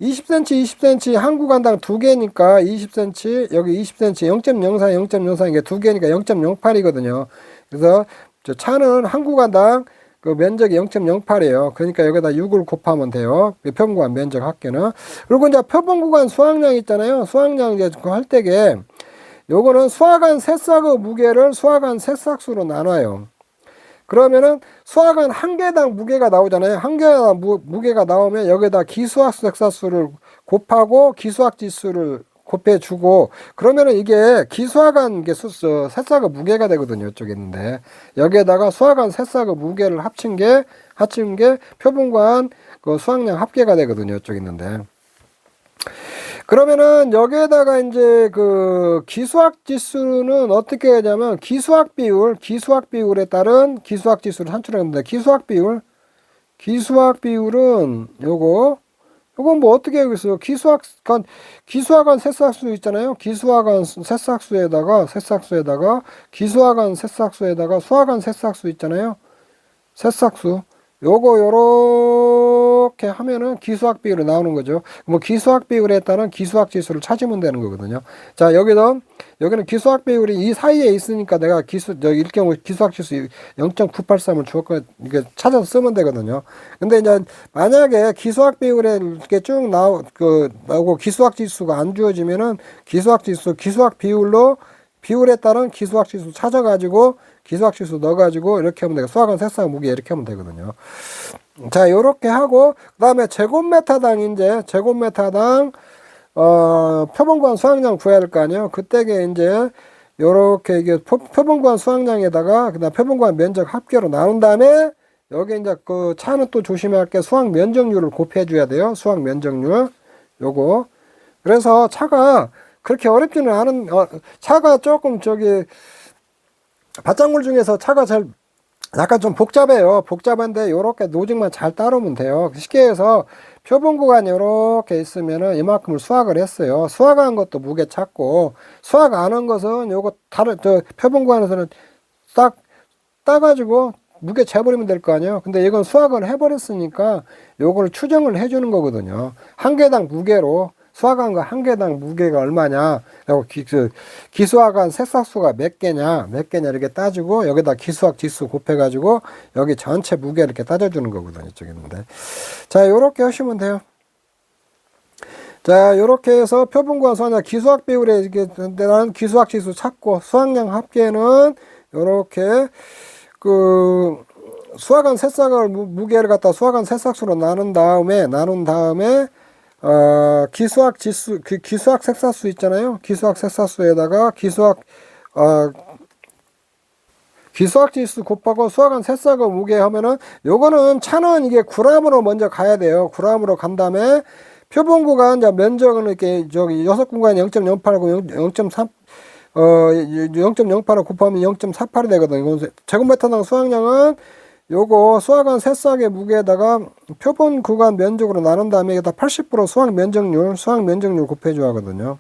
20cm 한 구간당 2개니까 20cm, 여기 20cm 0.04 이게 2개니까 0.08이거든요. 그래서 저 차는 한 구간당 그 면적이 0.08이에요. 그러니까 여기다 6을 곱하면 돼요. 표본 구간 면적 합계는. 그리고 이제 표본 구간 수확량 있잖아요. 수확량 이제 할 때게 요거는 수확한 새싹의 무게를 수확한 새싹수로 나눠요. 그러면은 수확한 한 개당 무게가 나오잖아요. 한 개당 무게가 나오면 여기다 기수학 색사수를 곱하고 기수학 지수를 곱해주고, 그러면은 이게 기수학한 게 새싹의 무게가 되거든요. 이쪽에 있는데 여기에다가 수학한 새싹의 무게를 합친 게 표본관 그 수확량 합계가 되거든요. 이쪽에 있는데, 그러면은 여기에다가 이제 그 기수학 지수는 어떻게 하냐면 기수학 비율에 따른 기수학 지수를 산출합니다. 기수학 비율은 요건 뭐 어떻게 하겠어요? 기수학한 새싹수 있잖아요. 기수학한 새싹수에다가 기수학한 새싹수에다가 수학한 새싹수 있잖아요. 새싹수. 요거 요렇게 하면은 기수학 비율이 나오는 거죠. 뭐 기수학 비율에 따른 기수학 지수를 찾으면 되는 거거든요. 자, 여기는 기수학 비율이 이 사이에 있으니까 내가 일 경우 기수학 지수 0.983을 주었고 이게 찾아서 쓰면 되거든요. 근데 이제 만약에 기수학 비율에 이렇게 쭉 나오고 기수학 지수가 안 주어지면은 기수학 비율에 따른 기수학 지수 찾아가지고 기수학 지수 넣어가지고 이렇게 하면 되고, 수학은 새싹 무게 이렇게 하면 되거든요. 자, 요렇게 하고, 그 다음에 제곱미터당 표본구간 수확량 구해야 할 거 아니에요. 그때게 이제 요렇게 이게 표본구간 수확량에다가 그다음 표본구간 면적 합계로 나눈 다음에 여기 이제 그 차는 또 조심해야 할 게 수확 면적률을 곱해 줘야 돼요. 수확 면적률 요거. 그래서 차가 그렇게 어렵지는 않은 차가 조금 밭작물 중에서 차가 약간 좀 복잡해요. 복잡한데 요렇게 노직만 잘 따르면 돼요. 쉽게 해서 표본 구간이 요렇게 있으면은 이만큼을 수확을 했어요. 수확한 것도 무게 찾고, 수확 안 한 것은 요거 표본 구간에서는 따가지고 무게 재버리면 될 거 아니에요. 근데 이건 수확을 해버렸으니까 요걸 추정을 해주는 거거든요. 한 개당 무게로 수확한 거 한 개당 무게가 얼마냐, 그리고 기수확한 새싹수가 몇 개냐 이렇게 따지고 여기다 기수확 지수 곱해가지고 여기 전체 무게 이렇게 따져주는 거거든요. 이쪽에 있는데, 자 요렇게 하시면 돼요. 자 요렇게 해서 표본과 수확량 기수확 비율에 이렇게 나는 기수확 지수 찾고 수확량 합계는 요렇게 그 수확한 새싹을 무게를 갖다 수확한 새싹수로 나눈 다음에 기수확 지수, 기수확 색사수 있잖아요. 기수확 색사수에다가 기수확 지수 곱하고 수확한 새싹을 무게 하면은 요거는 차는 이게 g으로 먼저 가야 돼요. g으로 간 다음에 표본 구간 이제 면적은 이렇게 저기 6구간 0.089 0.3 0.08을 곱하면 0.48이 되거든요. 제곱미터당 수확량은 요거 수확한 새싹의 무게에다가 표본 구간 면적으로 나눈 다음에 여기다 80% 수확 면적률 곱해줘야 하거든요.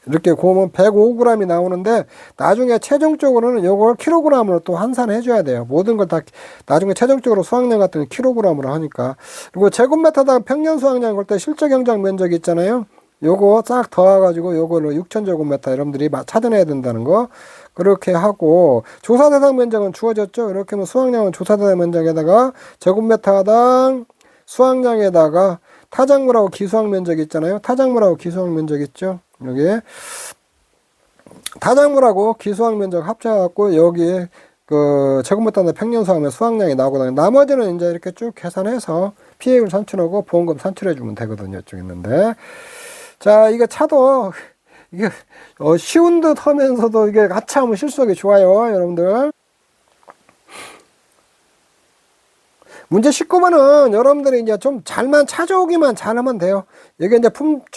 이렇게 곱으면 105g이 나오는데 나중에 최종적으로는 요걸 킬로그램으로 또 환산해 줘야 돼요. 모든 걸 다 나중에 최종적으로 수확량 같은 건 킬로그램으로 하니까. 그리고 제곱미터당 평년 수확량 볼 때 실제 경작 면적이 있잖아요. 요거 싹 더해가지고 요거를 6,000제곱미터 여러분들이 찾아내야 된다는 거. 그렇게 하고 조사 대상 면적은 주어졌죠. 이렇게 하면 수확량은 조사 대상 면적에다가 제곱미터당 수확량에다가 타작물하고 기수확 면적이 있잖아요. 타작물하고 기수확 면적 있죠. 여기 타작물하고 기수확 면적 합쳐갖고 여기 그 제곱미터당 평년 수확량이 나오거든요. 나머지는 이제 이렇게 쭉 계산해서 피해율 산출하고 보험금 산출해 주면 되거든요. 이쪽 있는데, 자 이게 차도 이게 쉬운 듯 하면서도 이게 하차하면 실수하기 좋아요, 여러분들. 문제 19번은 여러분들이 이제 좀 잘만 찾아오기만 잘하면 돼요. 이게 이제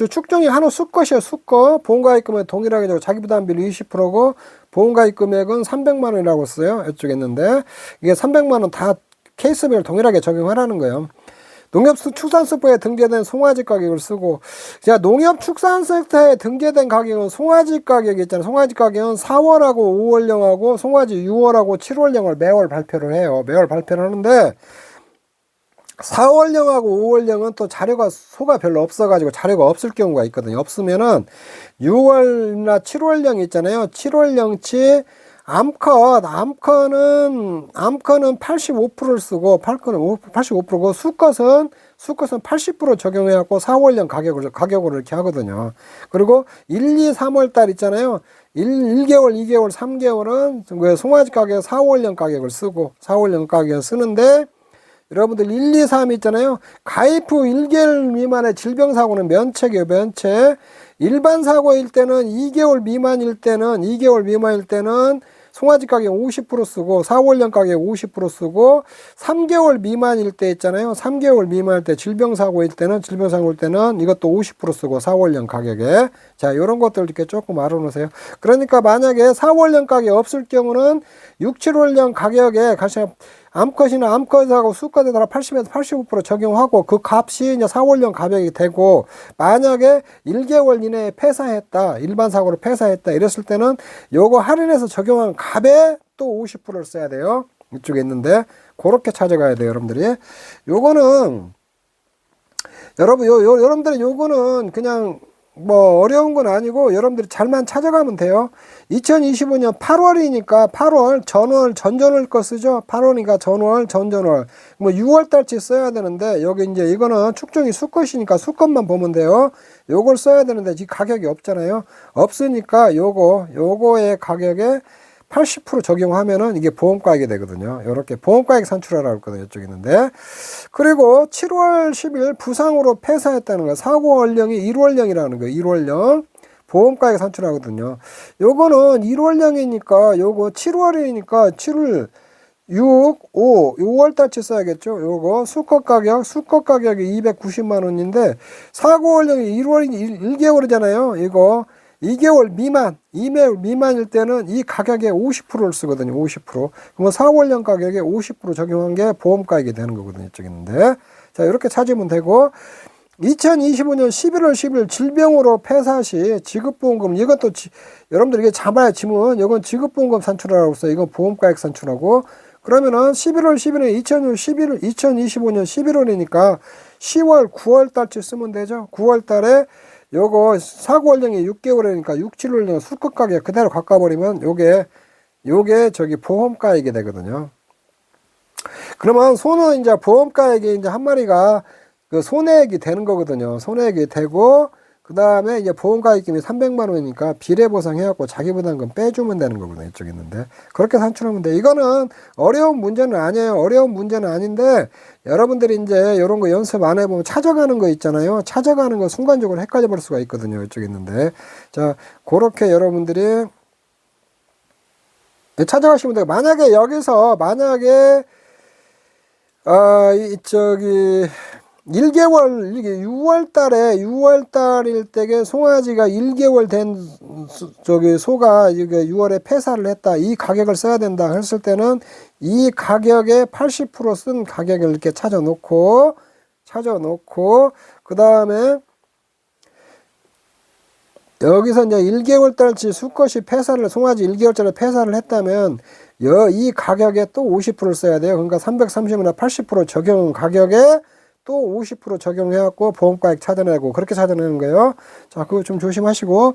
축종이 한우 수컷이에요, 수컷. 보험가입 금액 동일하게 자기 부담비율 20%고 보험가입 금액은 300만 원이라고 써요. 이쪽에 있는데 이게 300만 원 다 케이스별 동일하게 적용하라는 거예요. 농협축산수법에 등재된 송아지 가격을 쓰고, 자, 농협축산센터에 등재된 가격은 송아지 가격이 있잖아요. 송아지 가격은 4월하고 5월령하고 송아지 6월하고 7월령을 매월 발표를 해요. 매월 발표를 하는데 4월령하고 5월령은 또 자료가 소가 별로 없어가지고 자료가 없을 경우가 있거든요. 없으면은 6월이나 7월령 있잖아요. 7월령치 암컷은 85%를 쓰고 85%고 수컷은 80% 적용해갖고 4월령 가격으로 이렇게 하거든요. 그리고 1, 2, 3월 달 있잖아요. 1개월, 2개월, 3개월은 송아지 가격 4월령 가격을 쓰고 4월령 가격을 쓰는데, 여러분들 1, 2, 3 있잖아요. 가입 후 1개월 미만의 질병사고는 면책이에요. 면책. 일반 사고일 때는 2개월 미만일 때는 송아지 가격 50% 쓰고 4월령 가격 50% 쓰고 3개월 미만일 때 있잖아요. 3개월 미만일 때 질병사고일 때는 이것도 50% 쓰고 4월령 가격에. 자, 이런 것들 이렇게 조금 알아놓으세요. 그러니까 만약에 4월령 가격 없을 경우는 6, 7월령 가격에 암컷이나 암컷하고 수컷에 따라 80에서 85% 적용하고 그 값이 이제 4월령 가격이 되고, 만약에 1개월 이내에 폐사했다, 일반 사고로 폐사했다 이랬을 때는 요거 할인해서 적용한 값에 또 50%를 써야 돼요. 이쪽에 있는데 그렇게 찾아가야 돼요, 여러분들이. 요거는 여러분들이 요거는 그냥 뭐 어려운 건 아니고 여러분들이 잘만 찾아가면 돼요. 2025년 8월이니까 8월 전전월 거 쓰죠. 8월이니까 전전월 뭐 6월 달치 써야 되는데, 여기 이제 이거는 축종이 수컷이니까 수컷만 보면 돼요. 요걸 써야 되는데 이 가격이 없잖아요. 없으니까 요거의 가격에 80% 적용하면은 이게 보험가액이 되거든요. 이렇게 보험가액 산출하라고 했거든요. 이쪽에 있는데. 그리고 7월 10일 부상으로 폐사했다는 거, 사고원령이 1월령이라는 거, 1월령. 보험가액 산출하거든요. 요거는 1월령이니까 요거 7월이니까 7월 6, 5, 5월달치 써야겠죠. 요거 수컷 가격이 290만 원인데 사고원령이 1개월이잖아요. 이거 2개월 미만일 때는 이 가격에 50%를 쓰거든요. 50%. 그러면 4월령 가격에 50% 적용한 게 보험가액이 되는 거거든요. 이쪽에 있는데. 자, 이렇게 찾으면 되고, 2025년 11월 10일 질병으로 폐사 시 지급보험금, 이것도 여러분들 이게 잡아야 지문, 이건 지급보험금 산출하라고 했어요. 이건 보험가액 산출하고. 그러면은 11월 10일에 2025년 11월이니까 10월, 9월 달쯤 쓰면 되죠. 9월 달에 요거 사고 원령이 6개월이니까 6, 7월령 수급 가격 그대로 깎아버리면 요게 저기 보험가액이 되거든요. 그러면 소는 이제 보험가액이 이제 한 마리가 그 손해액이 되는 거거든요. 손해액이 되고, 그 다음에 이제 보험가입금이 300만 원이니까 비례보상 해갖고 자기 부담금 빼주면 되는 거거든요. 이쪽에 있는데. 그렇게 산출하면 돼. 이거는 어려운 문제는 아니에요. 어려운 문제는 아닌데, 여러분들이 이제 이런 거 연습 안 해보면 찾아가는 거 있잖아요. 찾아가는 거 순간적으로 헷갈려 버릴 수가 있거든요. 이쪽에 있는데. 자, 그렇게 여러분들이 찾아가시면 돼요. 만약에 여기서, 저기, 1개월, 이게 6월 달일 때게 송아지가 1개월 된 저기 소가 이게 6월에 폐사를 했다. 이 가격을 써야 된다 했을 때는 이 가격에 80% 쓴 가격을 이렇게 찾아 놓고, 그 다음에 여기서 이제 1개월 달치 수컷이 송아지 1개월짜리 폐사를 했다면, 이 가격에 또 50%를 써야 돼요. 그러니까 330이나 80% 적용 가격에 또 50% 적용해갖고 보험가액 찾아내고, 그렇게 찾아내는 거예요. 자, 그거 좀 조심하시고.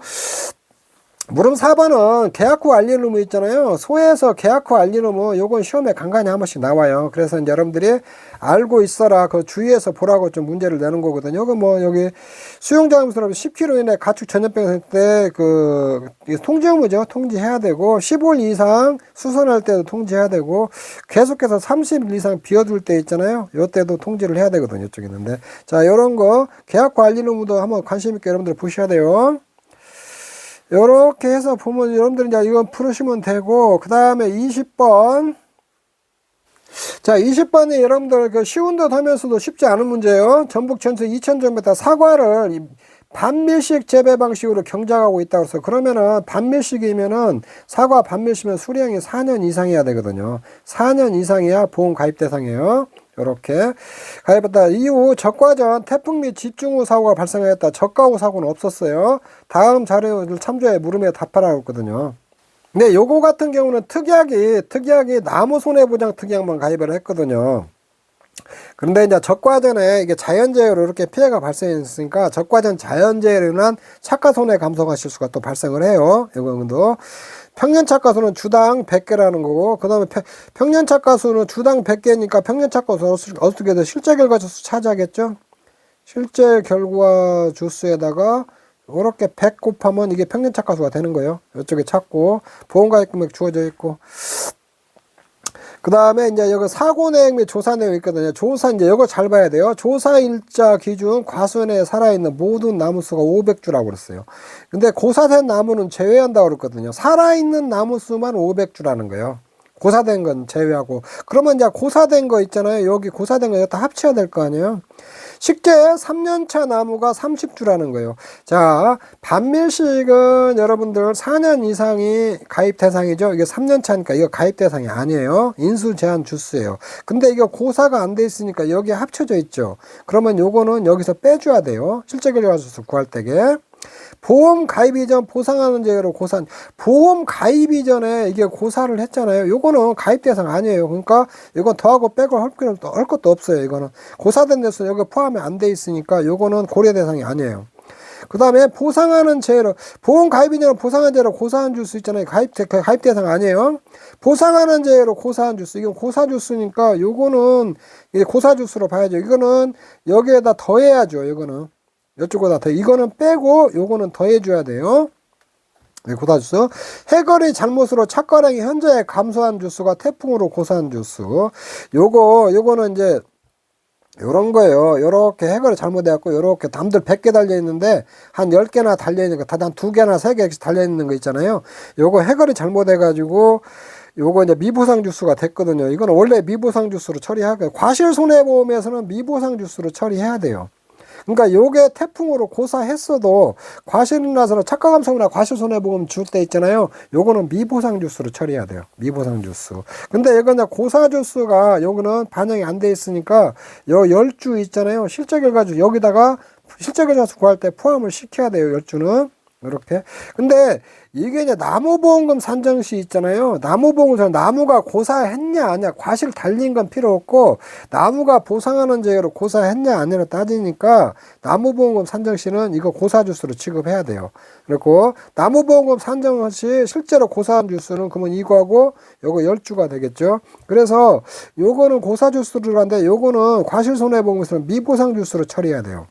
물음 4번은 계약 후 알릴 의무 있잖아요. 소에서 계약 후 알릴 의무, 요건 시험에 간간히 한 번씩 나와요. 그래서 이제 여러분들이 알고 있어라, 그 주의해서 보라고 좀 문제를 내는 거거든요. 그 뭐 여기 수용자음수로 10kg 이내 가축 전염병 할 때 그 통지 의무죠. 통지해야 되고, 15일 이상 수선할 때도 통지해야 되고, 계속해서 30일 이상 비워둘 때 있잖아요. 요때도 통지를 해야 되거든요. 이쪽에 있는데. 자, 요런 거 계약 후 알릴 의무도 한번 관심 있게 여러분들 보셔야 돼요. 요렇게 해서 보면 여러분들 이제 이건 풀으시면 되고, 그 다음에 20번. 자, 20번이 여러분들 그 쉬운 듯 하면서도 쉽지 않은 문제예요. 전북 전체 2,000점에다 사과를 반밀식 재배 방식으로 경작하고 있다고 해서, 그러면은 반밀식이면은 사과 반밀식이면 수령이 4년 이상이어야 되거든요. 4년 이상이야 보험 가입 대상이에요. 요렇게 가입했다. 이후 적과 전 태풍 및 집중 후 사고가 발생하였다. 적과 후 사고는 없었어요. 다음 자료를 참조해 물음에 답하라고 했거든요. 근데 요거 같은 경우는 특이하게 나무 손해보장 특약만 가입을 했거든요. 그런데 이제 적과전에 이게 자연재해로 이렇게 피해가 발생했으니까 적과전 자연재해로 인한 착가 손해 감소가 실수가 또 발생을 해요. 이거도 평년 착가수는 주당 100개라는 거고, 그 다음에 평년 착가수는 주당 100개니까 평년 착가수 어떻게 돼? 실제 결과 주수 차지하겠죠? 실제 결과 주수에다가 이렇게 100 곱하면 이게 평년 착가수가 되는 거예요. 이쪽에 찾고, 보험가입 금액 주어져 있고. 그 다음에 이제 여기 사고 내역 및 조사 내용 있거든요. 조사, 이제 이거 잘 봐야 돼요. 조사 일자 기준 과수원에 살아있는 모든 나무수가 500주라고 그랬어요. 근데 고사된 나무는 제외한다고 그랬거든요. 살아있는 나무수만 500주라는 거예요. 고사된 건 제외하고. 그러면 이제 고사된 거 있잖아요. 여기 고사된 거 다 합쳐야 될 거 아니에요. 식재 3년차 나무가 30주라는 거예요. 자, 반밀식은 여러분들 4년 이상이 가입 대상이죠. 이게 3년차니까 이거 가입 대상이 아니에요. 인수 제한 주수예요. 근데 이거 고사가 안 돼 있으니까 여기에 합쳐져 있죠. 그러면 요거는 여기서 빼줘야 돼요. 실제 결과 주수 구할 때게. 보험 가입 이전 보상하는 제외로 고사, 보험 가입 이전에 이게 고사를 했잖아요. 요거는 가입 대상 아니에요. 그러니까 이건 더하고 빼고 할 것도 없어요. 이거는 고사된 데서 여기 포함이 안 돼 있으니까 요거는 고려 대상이 아니에요. 그 다음에 보상하는 제외로, 보험 가입 이전 보상한 제외로 고사한 주수 있잖아요. 가입 대상 아니에요. 보상하는 제외로 고사한 주수, 이건 고사 주수니까 요거는 이게 고사 주수로 봐야죠. 이거는 여기에다 더해야죠. 이거는 이쪽보다 더, 이거는 빼고 요거는 더해줘야 돼요. 네, 고사주수. 해거리 잘못으로 착과량이 현재 감소한 주수가 태풍으로 고사한 주수. 요거는 이제 요런 거예요. 요렇게 해거리 잘못해갖고 요렇게 담들 100개 달려있는데 한 10개나 달려있는 거, 단 2개나 3개씩 달려있는 거 있잖아요. 요거 해거리 잘못해가지고 요거 이제 미보상 주수가 됐거든요. 이거는 원래 미보상 주수로 처리하고, 과실손해보험에서는 미보상 주수로 처리해야 돼요. 그러니까 요게 태풍으로 고사했어도 과실이 나서 착과감소나 과실손해보험 줄 때 있잖아요. 요거는 미보상 주수로 처리해야 돼요. 미보상 주수. 근데 이거 이제 고사 주수가 요거는 반영이 안 돼 있으니까 요 10주 있잖아요. 실적결과주 여기다가 실적결과주 구할 때 포함을 시켜야 돼요. 10주는. 이렇게. 근데 이게 이제 나무보험금 산정 시 있잖아요. 나무보험금 나무가 고사했냐 아니야 과실 달린 건 필요 없고 나무가 보상하는 재료로 고사했냐 아니냐 따지니까 나무보험금 산정 시는 이거 고사주수로 취급해야 돼요. 그리고 나무보험금 산정 시 실제로 고사한 주수는 그러면 이거하고 요거 10주가 되겠죠. 그래서 요거는 고사주수로 하는데 요거는 과실손해보험에서는 미보상주수로 처리해야 돼요.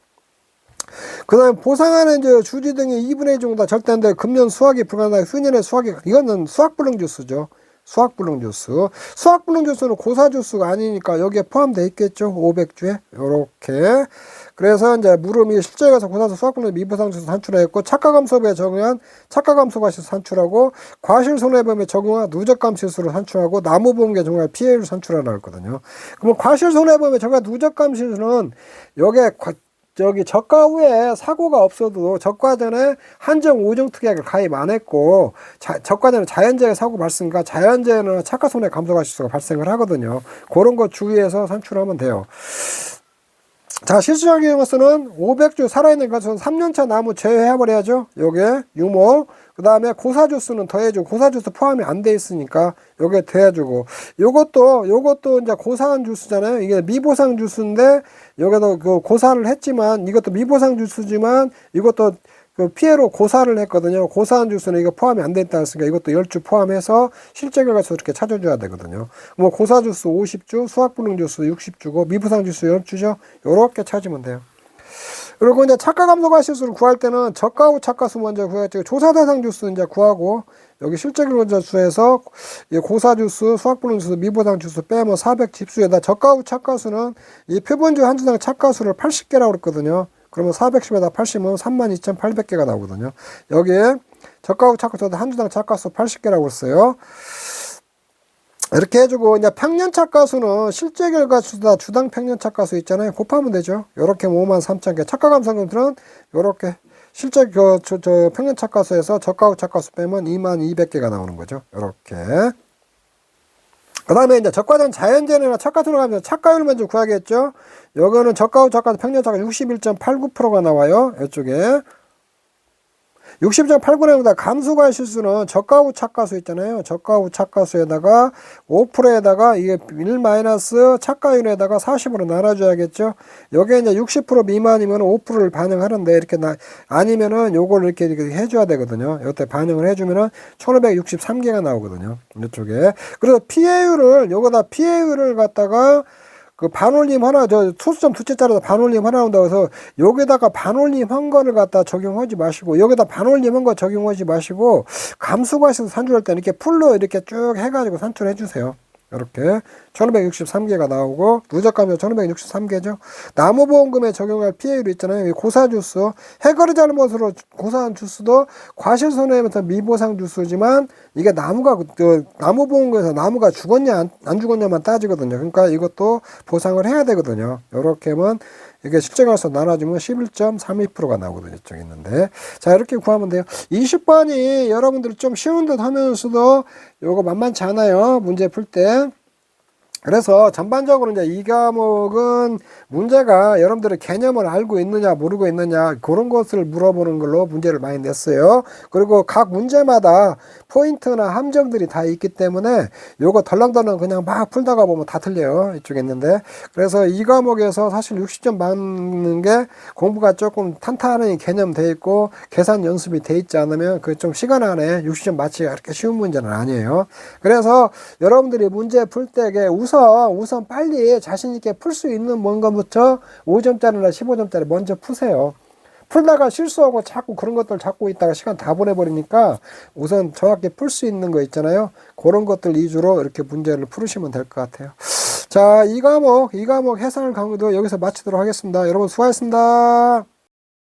그 다음에 보상하는 이제 주지 등의 2분의 1 정도 다 절대인데 금년 수확이 불가능하다. 후년에 수확이, 이거는 수확불능주수죠. 수확불능주수. 수확불능주수는 고사주수가 아니니까 여기에 포함되어 있겠죠. 500주에. 요렇게. 그래서 이제 물음이 실제에 가서 고사수 수확불능 미보상주수 산출하였고, 착과감소비에 적용한 착과감소과실 산출하고, 과실손해보험에 적용한 누적감실수를 산출하고, 나무보험에 적용한 피해율 산출하라고 했거든요. 그러면 과실손해보험에 적용한 누적감실수는 여기에 저기 저가 후에 사고가 없어도 저가 전에 한정 5종 특약을 가입 안 했고 저가 전에 자연재해 사고 발생과 자연재해는 착과손해 감소과실수가 발생을 하거든요. 그런 거 주의해서 산출하면 돼요. 자, 실질적인 경우는 500주 살아있는 가수는 3년차 나무 제외해버려야죠. 요게 유목. 그 다음에 고사주수는 더해주고, 고사주수 포함이 안 돼 있으니까 요게 더해주고, 요것도 이제 고사한 주수잖아요. 이게 미보상 주수인데, 여기도 그 고사를 했지만, 이것도 미보상 주수지만, 이것도 그 피해로 고사를 했거든요. 고사한 주수는 이거 포함이 안 돼 있다 했으니까 이것도 10주 포함해서 실제 결과수 이렇게 찾아줘야 되거든요. 뭐 고사주수 50주, 수확불능주수 60주고, 미보상주수 10주죠. 요렇게 찾으면 돼요. 그리고 이제 착과감소과실수를 구할 때는 저가 후 착과수 먼저 구해야죠. 조사대상 주수 이제 구하고, 여기 실제 결과수에서 고사주수, 수확불능주수, 미보상주수 빼면 410수에다 저가 후 착과수는 이 표본주 한 주당 착과수를 80개라고 그랬거든요. 그러면 410에다 80이면 32,800개가 나오거든요. 여기에 저가 후 착과수도 한 주당 착과수 80개라고 했어요. 이렇게 해주고, 이제 평년착과수는 실제 결과수다 주당 평년착과수 있잖아요. 곱하면 되죠. 요렇게 53,000개. 착과감소금들은 요렇게 실제 평년착과수에서 저가 후 착과수 빼면 22,200개가 나오는 거죠. 요렇게. 그 다음에 이제 저가전 자연재해나 착과 들어가면 착과율 먼저 구하겠죠. 요거는 저가 후 착과수 평년착과 61.89%가 나와요. 이쪽에. 60.89년보다 감소과실수는 저가 후 착과수 있잖아요. 저가 후 착과수에다가 5%에다가 이게 1 마이너스 착과율에다가 40으로 나눠줘야겠죠. 여기에 이제 60% 미만이면 5%를 반영하는데 이렇게 아니면은 요걸 이렇게 해줘야 되거든요. 이때 반영을 해주면은 1563개가 나오거든요. 이쪽에. 그래서 피해율을 요거다 피해율을 갖다가 그 반올림 하나, 소수점 두째짜리도 반올림 하나 온다고 해서 여기다가 반올림 한 거를 갖다 적용하지 마시고, 여기다 반올림 한 거 적용하지 마시고, 감수과실수 산출할 때는 이렇게 풀로 이렇게 쭉 해가지고 산출해 주세요. 이렇게 1563개가 나오고, 누적감이 1563개죠. 나무보험금에 적용할 피해율이 있잖아요. 고사주수, 해거리 잘못으로 고사한 주수도 과실손해부터 미보상 주수지만 이게 나무보험금에서 나무가 죽었냐 안 죽었냐만 따지거든요. 그러니까 이것도 보상을 해야 되거든요. 이렇게 하면 이게 실제가서 나눠주면 11.32%가 나오거든요. 이쪽에 있는데. 자, 이렇게 구하면 돼요. 20번이 여러분들 좀 쉬운 듯 하면서도 요거 만만치 않아요. 문제 풀 때. 그래서 전반적으로 이제 이 과목은 문제가 여러분들의 개념을 알고 있느냐 모르고 있느냐 그런 것을 물어보는 걸로 문제를 많이 냈어요. 그리고 각 문제마다 포인트나 함정들이 다 있기 때문에 요거 덜렁덜렁 그냥 막 풀다가 보면 다 틀려요. 이쪽에 있는데. 그래서 이 과목에서 사실 60점 받는 게 공부가 조금 탄탄하게 개념돼 있고 계산 연습이 돼 있지 않으면 그 좀 시간 안에 60점 맞히기가 그렇게 쉬운 문제는 아니에요. 그래서 여러분들이 문제 풀 때에 우선 빨리 자신있게 풀 수 있는 뭔가부터 5점짜리나 15점짜리 먼저 푸세요. 풀다가 실수하고 자꾸 그런 것들 잡고 있다가 시간 다 보내버리니까 우선 정확히 풀 수 있는 거 있잖아요. 그런 것들 위주로 이렇게 문제를 풀으시면 될 것 같아요. 자, 이 과목 해설 강의도 여기서 마치도록 하겠습니다. 여러분 수고하셨습니다.